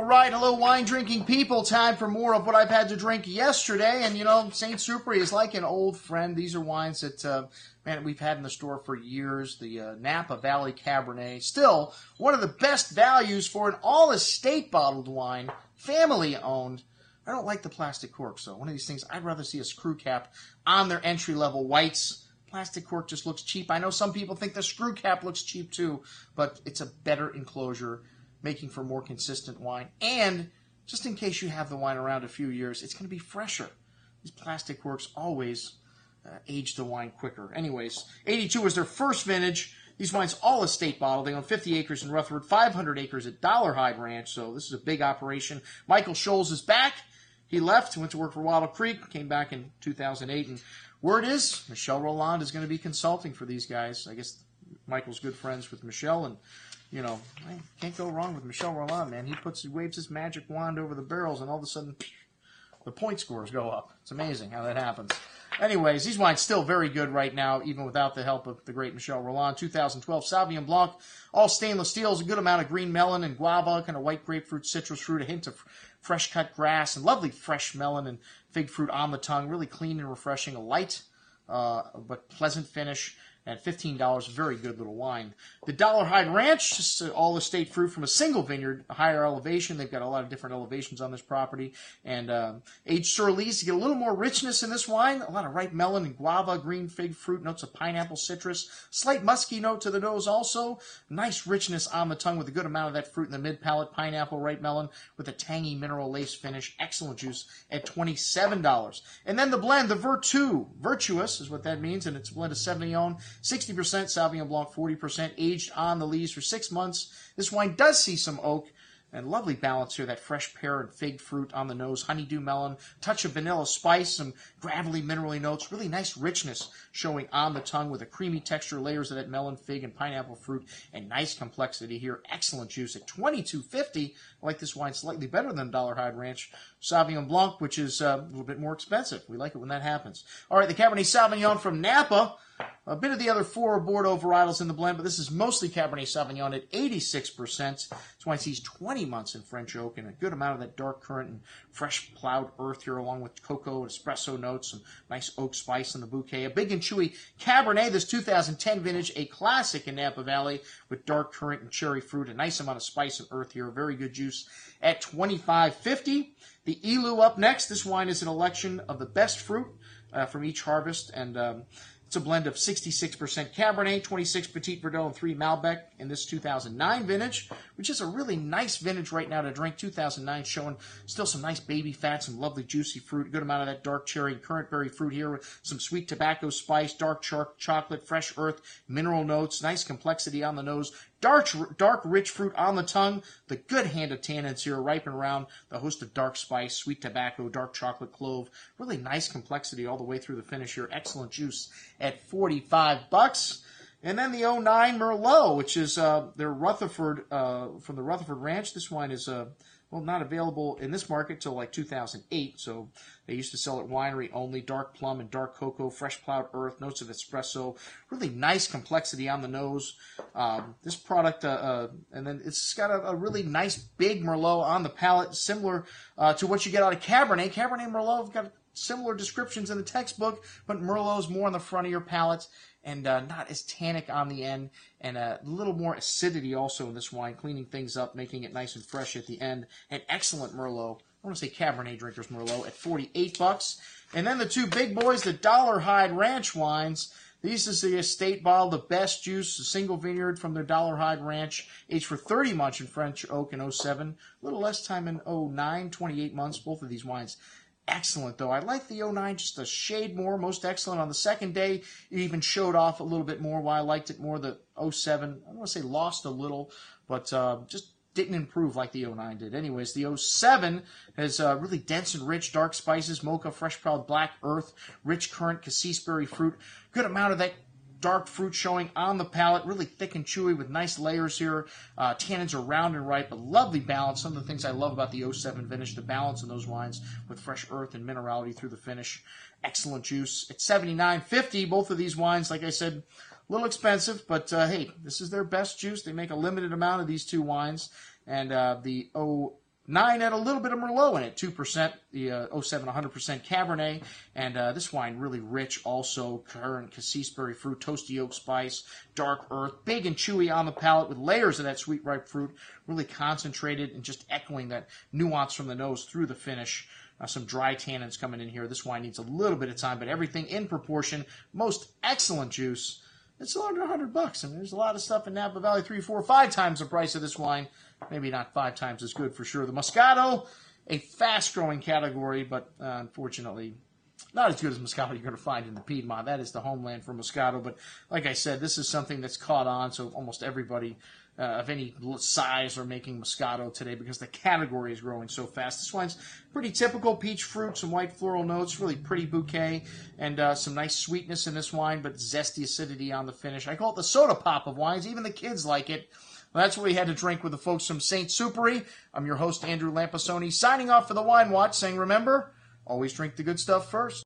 All right, hello wine drinking people. Time for more of what I've had to drink yesterday. And you know, St. Supery is like an old friend. These are wines that, man, we've had in the store for years. The Napa Valley Cabernet. Still, one of the best values for an all-estate bottled wine, family owned. I don't like the plastic corks, though. One of these things, I'd rather see a screw cap on their entry-level whites. Plastic cork just looks cheap. I know some people think the screw cap looks cheap too, but it's a better enclosure, making for more consistent wine. And just in case you have the wine around a few years, it's going to be fresher. These plastic corks always age the wine quicker. Anyways, 82 was their first vintage. These wines all estate bottled. They own 50 acres in Rutherford, 500 acres at Dollarhide Ranch, so this is a big operation. Michael Scholes is back. He left, went to work for Wattle Creek, came back in 2008, and word is Michel Rolland is going to be consulting for these guys. I guess Michael's good friends with Michel, and you know, I can't go wrong with Michel Rolland, man. He waves his magic wand over the barrels, and all of a sudden, the point scores go up. It's amazing how that happens. Anyways, these wines still very good right now, even without the help of the great Michel Rolland. 2012 Sauvignon Blanc, all stainless steels, a good amount of green melon and guava, kind of white grapefruit, citrus fruit, a hint of fresh-cut grass, and lovely fresh melon and fig fruit on the tongue. Really clean and refreshing, a light but pleasant finish. At $15, very good little wine. The Dollarhide Ranch, just all estate fruit from a single vineyard, a higher elevation. They've got a lot of different elevations on this property. And aged Surlees to get a little more richness in this wine. A lot of ripe melon and guava, green fig fruit, notes of pineapple, citrus. Slight musky note to the nose also. Nice richness on the tongue with a good amount of that fruit in the mid-palate. Pineapple, ripe melon with a tangy mineral lace finish. Excellent juice at $27. And then the blend, the Vertu. Virtuous is what that means, and it's a blend of Sauvignon, 60% Sauvignon Blanc, 40%, aged on the lees for 6 months. This wine does see some oak, and lovely balance here, that fresh pear and fig fruit on the nose, honeydew melon, touch of vanilla spice, some gravelly, minerally notes, really nice richness showing on the tongue with a creamy texture, layers of that melon, fig, and pineapple fruit, and nice complexity here. Excellent juice at $22.50. I like this wine slightly better than Dollarhide Ranch Sauvignon Blanc, which is a little bit more expensive. We like it when that happens. All right, the Cabernet Sauvignon from Napa. A bit of the other four Bordeaux varietals in the blend, but this is mostly Cabernet Sauvignon at 86%. This wine sees 20 months in French oak and a good amount of that dark currant and fresh plowed earth here, along with cocoa and espresso notes, some nice oak spice in the bouquet. A big and chewy Cabernet, this 2010 vintage, a classic in Napa Valley with dark currant and cherry fruit, a nice amount of spice and earth here, very good juice at $25.50. The Elu up next. This wine is an election of the best fruit from each harvest, and it's a blend of 66% Cabernet, 26 Petit Verdot, and 3 Malbec in this 2009 vintage, which is a really nice vintage right now to drink. 2009 showing still some nice baby fat, some lovely juicy fruit, a good amount of that dark cherry and currant berry fruit here with some sweet tobacco spice, dark chocolate, fresh earth, mineral notes, nice complexity on the nose, dark rich fruit on the tongue, the good hand of tannins here, ripe and round, the host of dark spice, sweet tobacco, dark chocolate, clove, really nice complexity all the way through the finish here. Excellent juice at $45. And then the 09 Merlot, which is their Rutherford, from the Rutherford Ranch. This wine is, well, not available in this market till like 2008, so they used to sell at winery only. Dark plum and dark cocoa, fresh plowed earth, notes of espresso, really nice complexity on the nose. This product, and then it's got a really nice big Merlot on the palate, similar to what you get out of Cabernet. Cabernet and Merlot have got similar descriptions in the textbook, but Merlot's more on the front of your palate and not as tannic on the end, and a little more acidity also in this wine, cleaning things up, making it nice and fresh at the end. An excellent Merlot. I want to say Cabernet drinkers Merlot at $48. And then the two big boys, the Dollarhide Ranch wines. These is the estate bottle, the best juice, a single vineyard from their Dollarhide Ranch, aged for 30 months in French oak in 07, a little less time in 09, 28 months, both of these wines. Excellent, though. I like the 09 just a shade more, most excellent. On the second day, it even showed off a little bit more. Why I liked it more, the 07, I don't want to say lost a little, but just didn't improve like the 09 did. Anyways, the 07 has really dense and rich, dark spices, mocha, fresh proud black earth, rich currant, cassis berry fruit, good amount of that dark fruit showing on the palate, really thick and chewy with nice layers here. Tannins are round and ripe, a lovely balance. Some of the things I love about the 07 finish, the balance in those wines with fresh earth and minerality through the finish. Excellent juice. At $79.50, both of these wines, like I said, a little expensive, but hey, this is their best juice. They make a limited amount of these two wines, and the 9 had a little bit of Merlot in it, 2%, the 07 100% Cabernet, and this wine really rich also, currant cassis-berry fruit, toasty oak spice, dark earth, big and chewy on the palate with layers of that sweet ripe fruit, really concentrated and just echoing that nuance from the nose through the finish. Some dry tannins coming in here. This wine needs a little bit of time, but everything in proportion. Most excellent juice. It's under $100. I mean, there's a lot of stuff in Napa Valley, 3, 4, 5 times the price of this wine. Maybe not 5 times as good for sure. The Moscato, a fast-growing category, but unfortunately not as good as Moscato you're going to find in the Piedmont. That is the homeland for Moscato. But like I said, this is something that's caught on, so almost everybody of any size are making Moscato today because the category is growing so fast. This wine's pretty typical peach fruit, some white floral notes, really pretty bouquet, and some nice sweetness in this wine, but zesty acidity on the finish. I call it the soda pop of wines. Even the kids like it. Well, that's what we had to drink with the folks from St. Supery. I'm your host, Andrew Lampasoni, signing off for the Wine Watch, saying, remember, always drink the good stuff first.